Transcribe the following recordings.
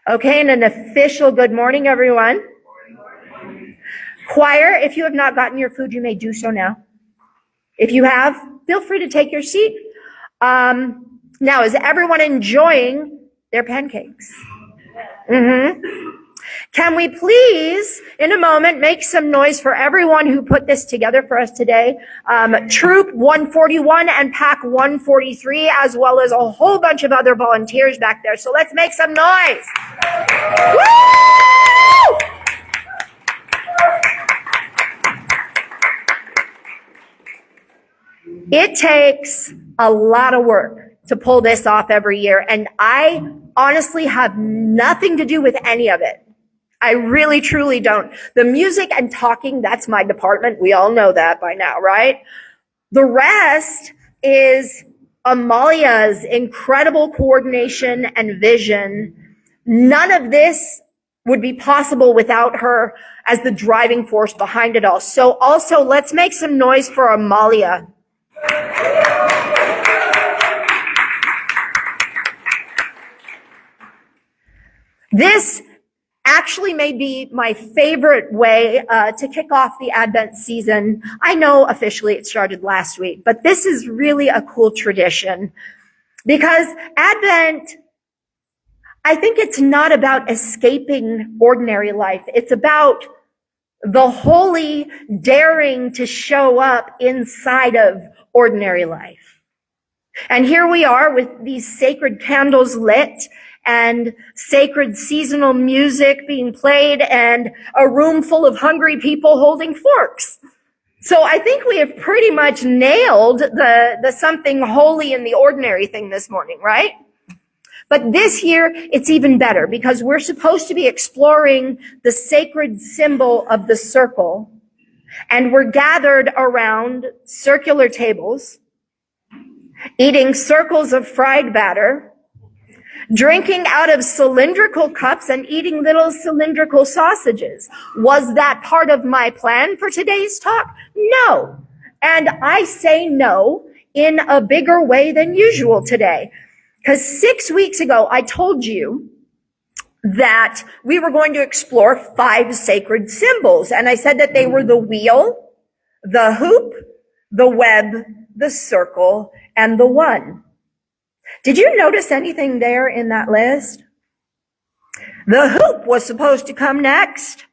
Okay, and an official good morning, everyone. Choir, if you have not gotten your food, you may do so now. If you have, feel free to take your seat. Now, is everyone enjoying their pancakes? Can we please, in a moment, make some noise for everyone who put this together for us today? Troop 141 and Pack 143, as well as a whole bunch of other volunteers back there. So let's make some noise. Woo! It takes a lot of work to pull this off every year, and I honestly have nothing to do with any of it. I really, truly don't. The music and talking, that's my department. We all know that by now, right? The rest is Amalia's incredible coordination and vision. None of this would be possible without her as the driving force behind it all. So also, let's make some noise for Amalia. This actually may be my favorite way to kick off the Advent season. I know officially it started last week, but this is really a cool tradition because Advent, I think it's not about escaping ordinary life. It's about the holy daring to show up inside of ordinary life. And here we are with these sacred candles lit and sacred seasonal music being played and a room full of hungry people holding forks. So I think we have pretty much nailed the something holy in the ordinary thing this morning, right? But this year, it's even better because we're supposed to be exploring the sacred symbol of the circle. And we're gathered around circular tables, eating circles of fried batter, drinking out of cylindrical cups and eating little cylindrical sausages. Was that part of my plan for today's talk? No. And I say no in a bigger way than usual today. Because 6 weeks ago, I told you that we were going to explore 5 sacred symbols. And I said that they were the wheel, the hoop, the web, the circle, and the one. Did you notice anything there in that list? The hoop was supposed to come next.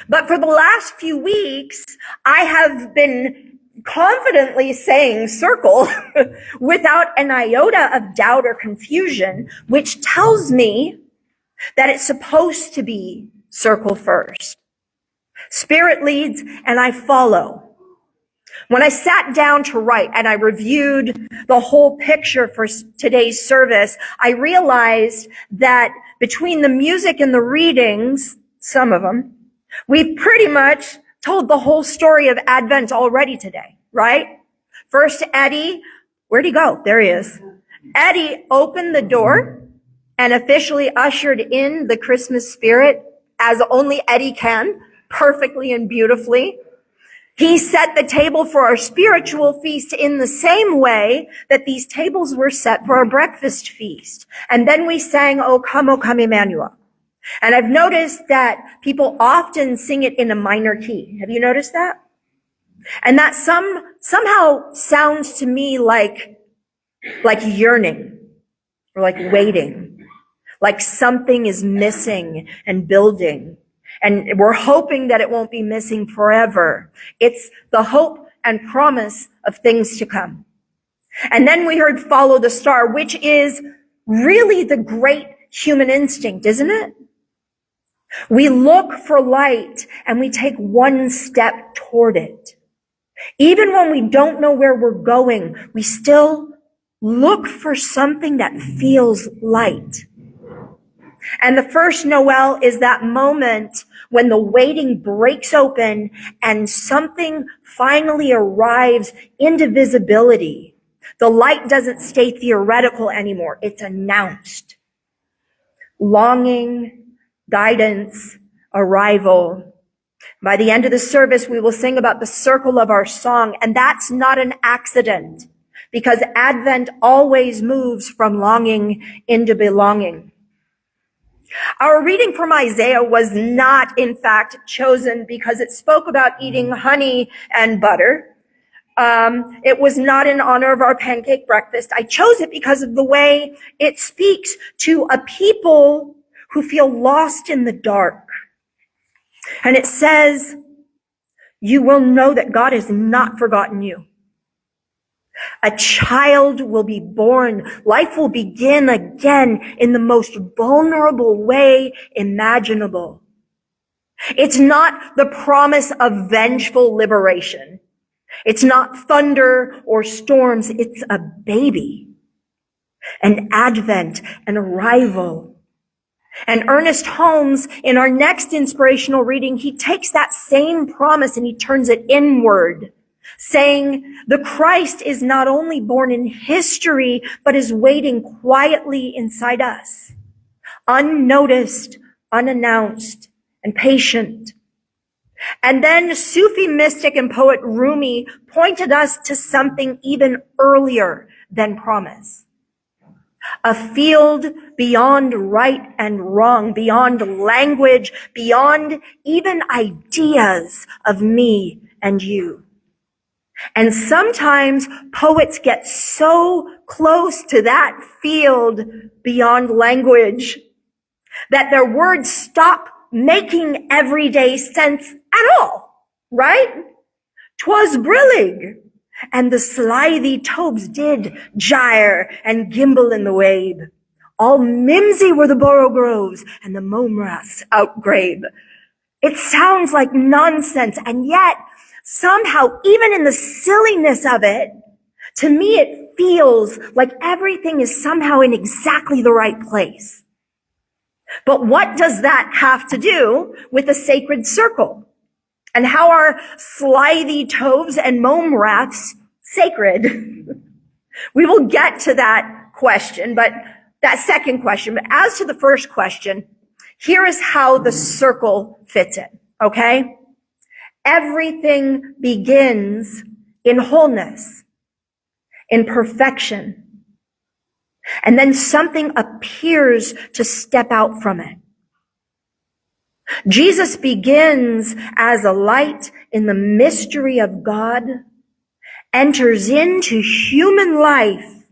But for the last few weeks, I have been confidently saying circle without an iota of doubt or confusion, which tells me that it's supposed to be circle first. Spirit leads and I follow. When I sat down to write and I reviewed the whole picture for today's service, I realized that between the music and the readings, some of them, we've pretty much told the whole story of Advent already today, right? First, Eddie, where'd he go? There he is. Eddie opened the door and officially ushered in the Christmas spirit as only Eddie can, perfectly and beautifully. He set the table for our spiritual feast in the same way that these tables were set for our breakfast feast. And then we sang, O come, Emmanuel. And I've noticed that people often sing it in a minor key. Have you noticed that? And that somehow sounds to me like yearning or like waiting, like something is missing and building. And we're hoping that it won't be missing forever. It's the hope and promise of things to come. And then we heard follow the star, which is really the great human instinct, isn't it? We look for light and we take one step toward it. Even when we don't know where we're going, we still look for something that feels light. And the first Noel is that moment when the waiting breaks open and something finally arrives into visibility. The light doesn't stay theoretical anymore. It's announced. Longing, guidance, arrival. By the end of the service, we will sing about the circle of our song, and that's not an accident because Advent always moves from longing into belonging. Our reading from Isaiah was not, in fact, chosen because it spoke about eating honey and butter. It was not in honor of our pancake breakfast. I chose it because of the way it speaks to a people who feel lost in the dark. And it says, you will know that God has not forgotten you. A child will be born. Life will begin again in the most vulnerable way imaginable. It's not the promise of vengeful liberation. It's not thunder or storms. It's a baby, an advent, an arrival. And Ernest Holmes, in our next inspirational reading, he takes that same promise and he turns it inward, saying the Christ is not only born in history, but is waiting quietly inside us, unnoticed, unannounced, and patient. And then Sufi mystic and poet Rumi pointed us to something even earlier than promise. A field beyond right and wrong, beyond language, beyond even ideas of me and you. And sometimes poets get so close to that field beyond language that their words stop making everyday sense at all, right? 'Twas brillig, and the slithy tobes did gyre and gimble in the wabe. All mimsy were the borogoves, and the momraths outgrabe. It sounds like nonsense, and yet somehow, even in the silliness of it, to me it feels like everything is somehow in exactly the right place. But what does that have to do with a sacred circle? And how are slithy toves and momraths sacred? We will get to that question, but that second question. But as to the first question, here is how the circle fits in, okay? Everything begins in wholeness, in perfection. And then something appears to step out from it. Jesus begins as a light in the mystery of God, enters into human life,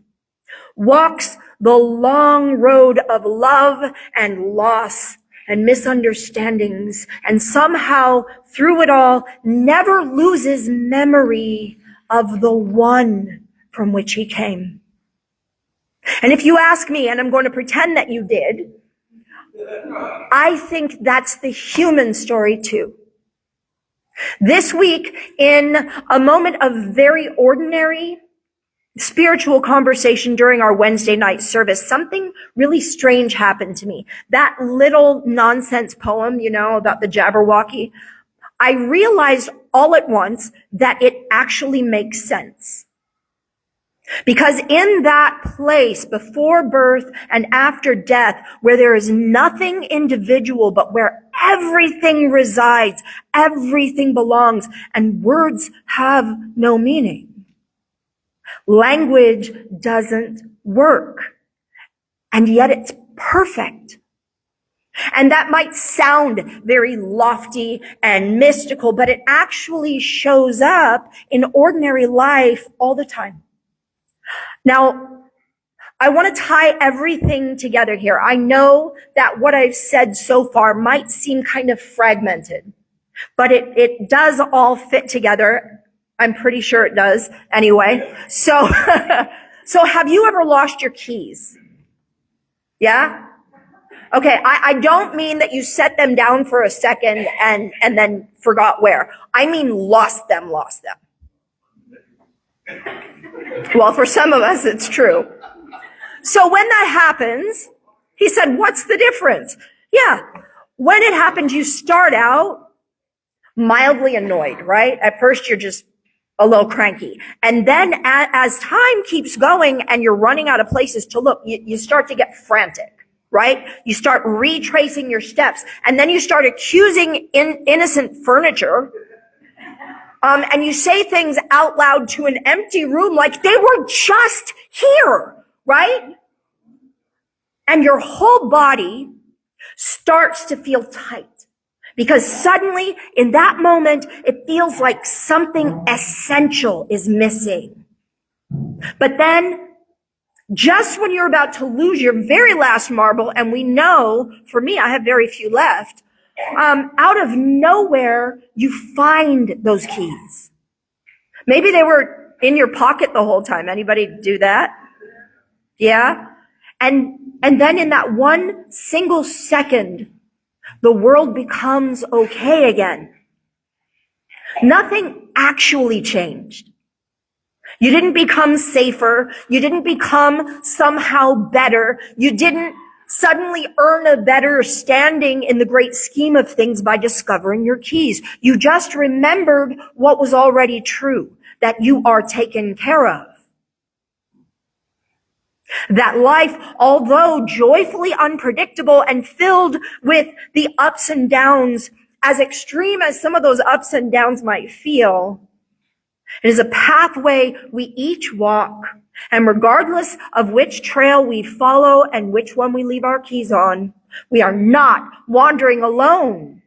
walks the long road of love and loss and misunderstandings, and somehow through it all never loses memory of the one from which he came. And if you ask me, and I'm going to pretend that you did, I think that's the human story too. This week, in a moment of very ordinary spiritual conversation during our Wednesday night service, something really strange happened to me. That little nonsense poem, about the Jabberwocky, I realized all at once that it actually makes sense. Because in that place before birth and after death, where there is nothing individual, but where everything resides, everything belongs, and words have no meaning, language doesn't work. And yet it's perfect. And that might sound very lofty and mystical, but it actually shows up in ordinary life all the time. Now, I want to tie everything together here. I know that what I've said so far might seem kind of fragmented, but it does all fit together. I'm pretty sure it does anyway. So, so have you ever lost your keys? Yeah? Okay, I don't mean that you set them down for a second and then forgot where. I mean lost them. Well, for some of us, it's true. So when that happens, he said, what's the difference? Yeah, when it happens, you start out mildly annoyed, right? At first, you're just a little cranky. And then as time keeps going and you're running out of places to look, you start to get frantic, right? You start retracing your steps, and then you start accusing innocent furniture. And you say things out loud to an empty room like they were just here, right? And your whole body starts to feel tight. Because suddenly, in that moment, it feels like something essential is missing. But then, just when you're about to lose your very last marble, and we know, for me, I have very few left, out of nowhere, you find those keys. Maybe they were in your pocket the whole time. Anybody do that? Yeah? And then in that one single second, the world becomes okay again. Nothing actually changed. You didn't become safer. You didn't become somehow better. You didn't suddenly earn a better standing in the great scheme of things by discovering your keys. You just remembered what was already true, that you are taken care of. That life, although joyfully unpredictable and filled with the ups and downs, as extreme as some of those ups and downs might feel, it is a pathway we each walk. And regardless of which trail we follow and which one we leave our keys on, we are not wandering alone.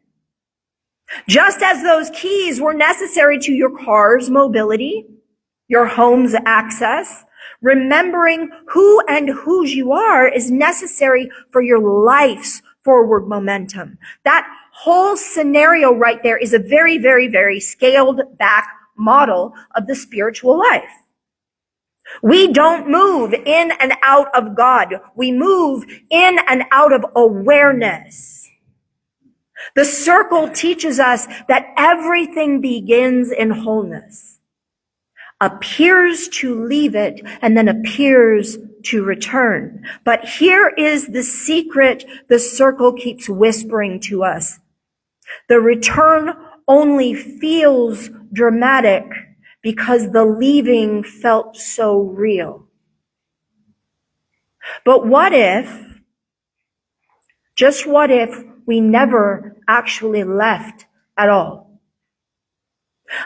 Just as those keys were necessary to your car's mobility, your home's access, remembering who and whose you are is necessary for your life's forward momentum. That whole scenario right there is a very, very, very scaled back model of the spiritual life. We don't move in and out of God. We move in and out of awareness. The circle teaches us that everything begins in wholeness, appears to leave it, and then appears to return. But here is the secret the circle keeps whispering to us. The return only feels dramatic because the leaving felt so real. But what if, just what if we never actually left at all?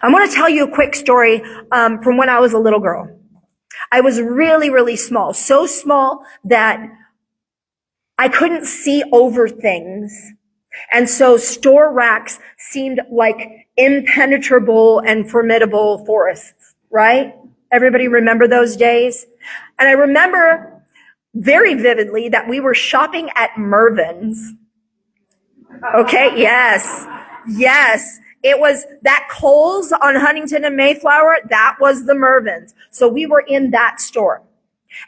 I want to tell you a quick story from when I was a little girl. I was really, really small, so small that I couldn't see over things. And so store racks seemed like impenetrable and formidable forests, right? Everybody remember those days? And I remember very vividly that we were shopping at Mervyn's. Okay, yes. It was that Kohl's on Huntington and Mayflower, that was the Mervyn's. So we were in that store.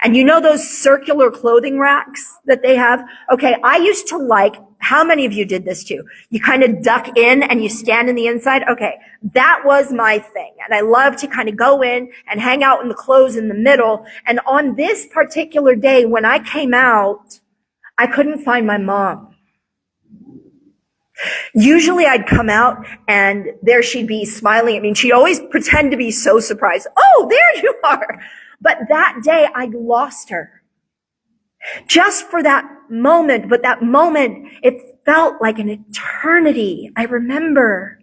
And you know those circular clothing racks that they have? Okay, I used to like, how many of you did this too? You kind of duck in and you stand in the inside? Okay, that was my thing. And I love to kind of go in and hang out in the clothes in the middle. And on this particular day, when I came out, I couldn't find my mom. Usually I'd come out and there she'd be smiling at me. And she'd always pretend to be so surprised. Oh, there you are. But that day I'd lost her. Just for that moment, but that moment, it felt like an eternity. I remember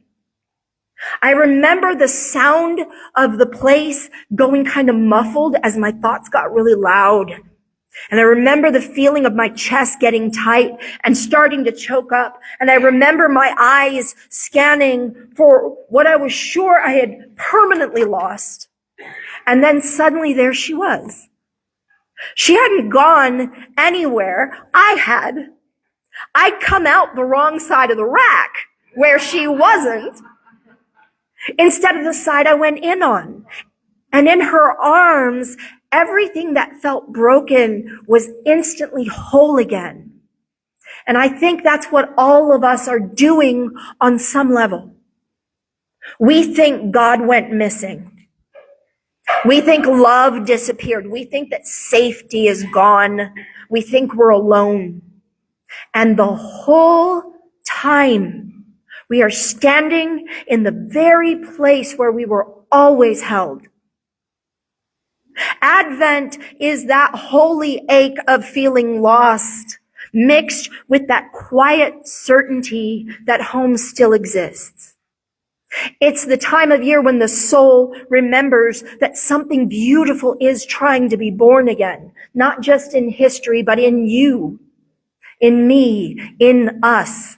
the sound of the place going kind of muffled as my thoughts got really loud. And I remember the feeling of my chest getting tight and starting to choke up. And I remember my eyes scanning for what I was sure I had permanently lost. And then suddenly there she was. She hadn't gone anywhere. I'd come out the wrong side of the rack where she wasn't, instead of the side I went in on. And in her arms, everything that felt broken was instantly whole again. And I think that's what all of us are doing on some level. We think God went missing. We think love disappeared. We think that safety is gone. We think we're alone. And the whole time, we are standing in the very place where we were always held. Advent is that holy ache of feeling lost, mixed with that quiet certainty that home still exists. It's the time of year when the soul remembers that something beautiful is trying to be born again, not just in history, but in you, in me, in us.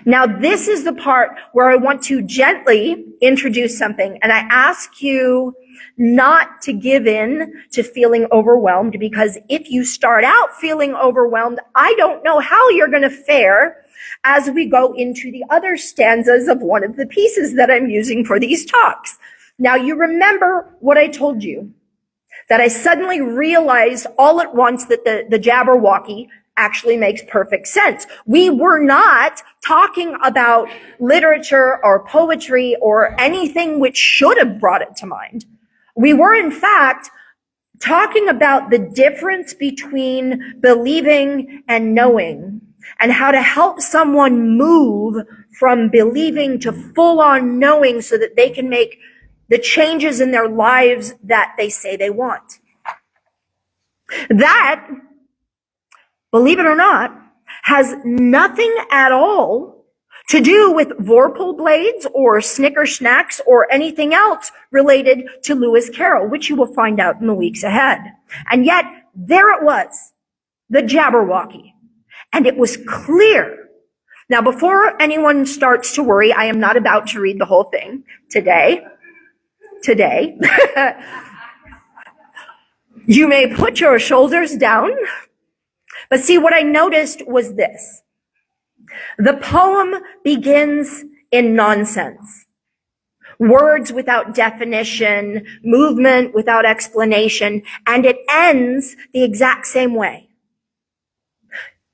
Now, this is the part where I want to gently introduce something, and I ask you not to give in to feeling overwhelmed, because if you start out feeling overwhelmed, I don't know how you're going to fare as we go into the other stanzas of one of the pieces that I'm using for these talks. Now, you remember what I told you, that I suddenly realized all at once that the Jabberwocky actually makes perfect sense. We were not talking about literature or poetry or anything which should have brought it to mind. We were, in fact, talking about the difference between believing and knowing, and how to help someone move from believing to full-on knowing so that they can make the changes in their lives that they say they want. That, believe it or not, has nothing at all to do with Vorpal blades or Snicker snacks or anything else related to Lewis Carroll, which you will find out in the weeks ahead. And yet, there it was, the Jabberwocky. And it was clear. Now, before anyone starts to worry, I am not about to read the whole thing today. You may put your shoulders down. But see, what I noticed was this. The poem begins in nonsense. Words without definition, movement without explanation, and it ends the exact same way.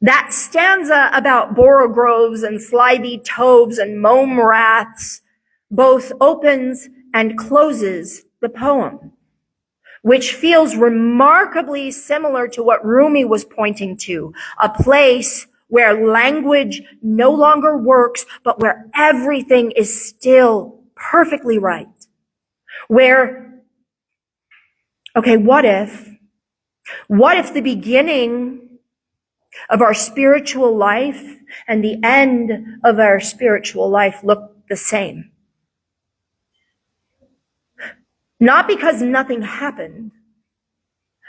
That stanza about borogroves and slithy toves and mome raths both opens and closes the poem, which feels remarkably similar to what Rumi was pointing to, a place where language no longer works, but where everything is still perfectly right. Where, okay, what if the beginning of our spiritual life and the end of our spiritual life look the same? Not because nothing happened,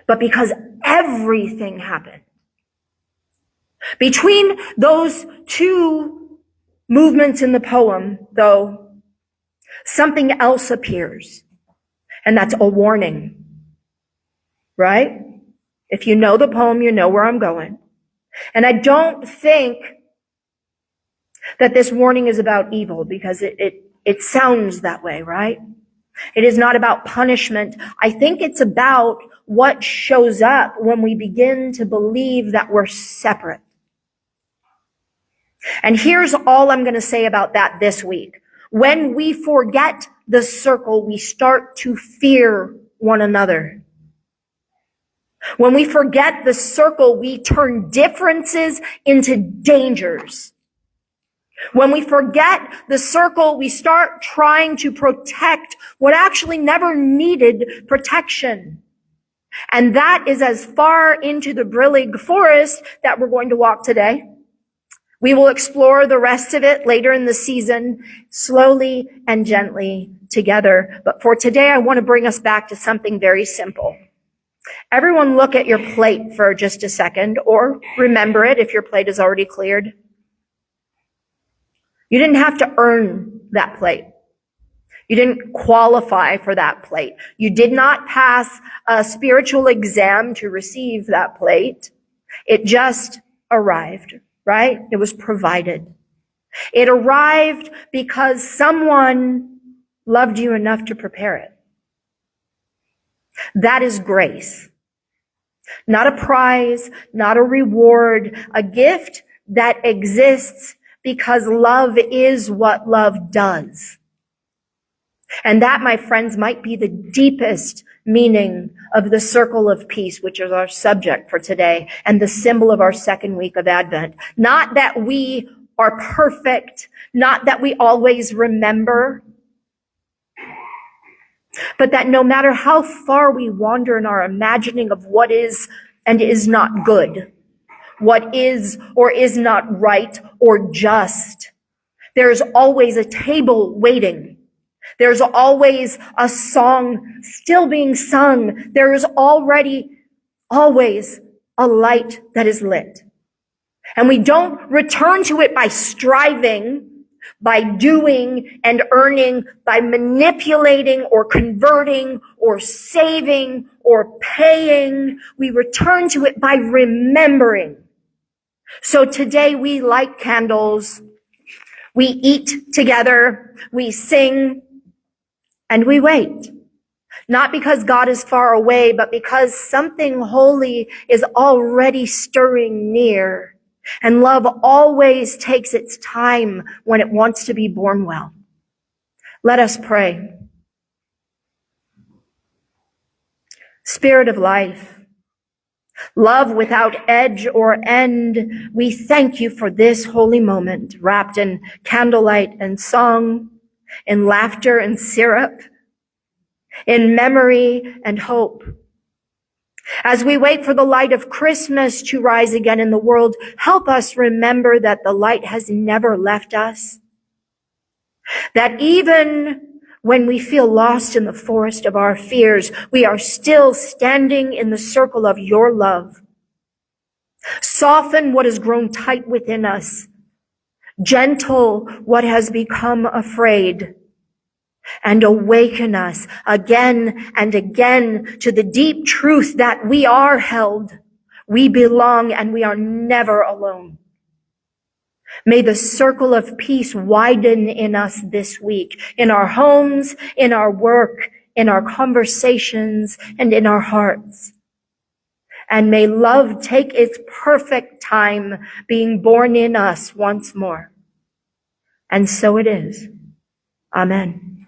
but because everything happened. Between those two movements in the poem, though, something else appears, and that's a warning, right? If you know the poem, you know where I'm going. And I don't think that this warning is about evil, because it sounds that way, right? It is not about punishment. I think it's about what shows up when we begin to believe that we're separate. And here's all I'm going to say about that this week. When we forget the circle, we start to fear one another. When we forget the circle, we turn differences into dangers. When we forget the circle, we start trying to protect what actually never needed protection. And that is as far into the Brillig forest that we're going to walk today. We will explore the rest of it later in the season, slowly and gently together. But for today, I want to bring us back to something very simple. Everyone look at your plate for just a second, or remember it if your plate is already cleared. You didn't have to earn that plate. You didn't qualify for that plate. You did not pass a spiritual exam to receive that plate. It just arrived, right? It was provided. It arrived because someone loved you enough to prepare it. That is grace. Not a prize, not a reward, a gift that exists because love is what love does. And that, my friends, might be the deepest meaning of the circle of peace, which is our subject for today and the symbol of our second week of Advent. Not that we are perfect, not that we always remember, but that no matter how far we wander in our imagining of what is and is not good, what is or is not right or just, there's always a table waiting. There's always a song still being sung. There is already always a light that is lit. And we don't return to it by striving, by doing and earning, by manipulating or converting or saving or paying. We return to it by remembering. So today we light candles, we eat together, we sing, and we wait. Not because God is far away, but because something holy is already stirring near. And love always takes its time when it wants to be born well. Let us pray. Spirit of life, love without edge or end, we thank you for this holy moment, wrapped in candlelight and song, in laughter and syrup, in memory and hope. As we wait for the light of Christmas to rise again in the world, help us remember that the light has never left us. That even when we feel lost in the forest of our fears, we are still standing in the circle of your love. Soften what has grown tight within us. Gentle what has become afraid. And awaken us again and again to the deep truth that we are held, we belong, and we are never alone. May the circle of peace widen in us this week, in our homes, in our work, in our conversations, and in our hearts. And may love take its perfect time being born in us once more. And so it is. Amen.